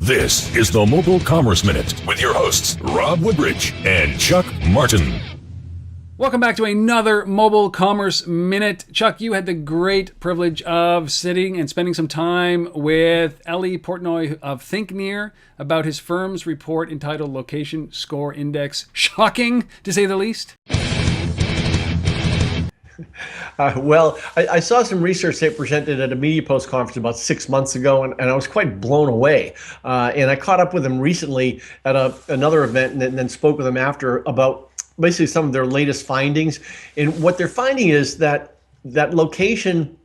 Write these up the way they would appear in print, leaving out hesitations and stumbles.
This is the Mobile Commerce Minute with your hosts, Rob Woodbridge and Chuck Martin. Welcome back to another Mobile Commerce Minute. Chuck, you had the great privilege of sitting and spending some time with Ellie Portnoy of Thinknear about his firm's report entitled Location Score Index. Shocking, to say the least. I saw some research they presented at a Media Post conference about 6 months ago, and I was quite blown away. And I caught up with them recently at another event and then spoke with them after about basically some of their latest findings. And what they're finding is that location,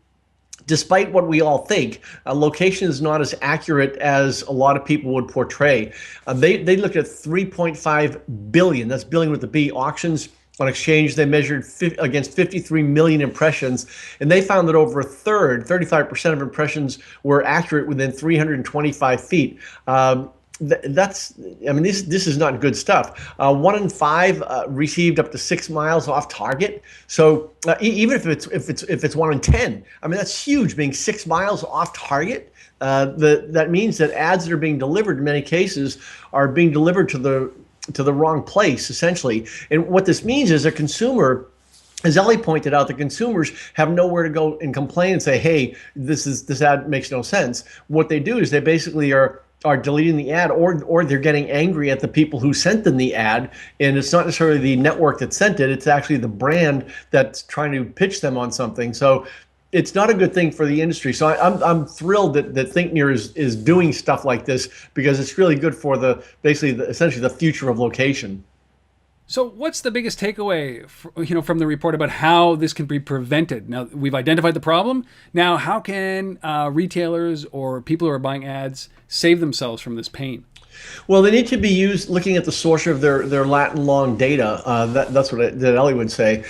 despite what we all think, location is not as accurate as a lot of people would portray. They looked at 3.5 billion, that's billion with the B, auctions on exchange. They measured against 53 million impressions, and they found that over a third, 35% of impressions were accurate within 325 feet. This is not good stuff. 1 in 5 received up to 6 miles off target. So even if it's 1 in 10, that's huge. Being 6 miles off target, that means that ads that are being delivered in many cases are being delivered to the wrong place, essentially. And what this means is a consumer, as Ellie pointed out, the consumers have nowhere to go and complain and say, hey, this ad makes no sense. What they do is they basically are deleting the ad, or they're getting angry at the people who sent them the ad. And it's not necessarily the network that sent it, it's actually the brand that's trying to pitch them on something. So it's not a good thing for the industry. So I'm thrilled that Thinknear is doing stuff like this, because it's really good for essentially the future of location. So what's the biggest takeaway from the report about how this can be prevented? Now, we've identified the problem. Now, how can retailers or people who are buying ads save themselves from this pain? Well, they need to be looking at the source of their Latin long data. That's what Ellie would say.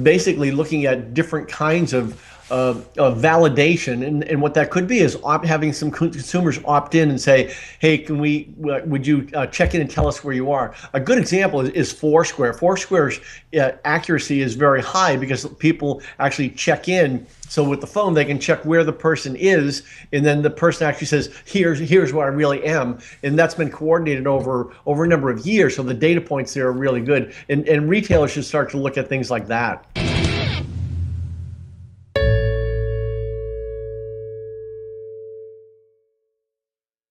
Basically looking at different kinds of validation, and what that could be is having some consumers opt in and say, hey, would you check in and tell us where you are? A good example is Foursquare. Foursquare's accuracy is very high because people actually check in. So with the phone, they can check where the person is, and then the person actually says, here's where I really am. And that's been coordinated over a number of years. So the data points there are really good. And retailers should start to look at things like that.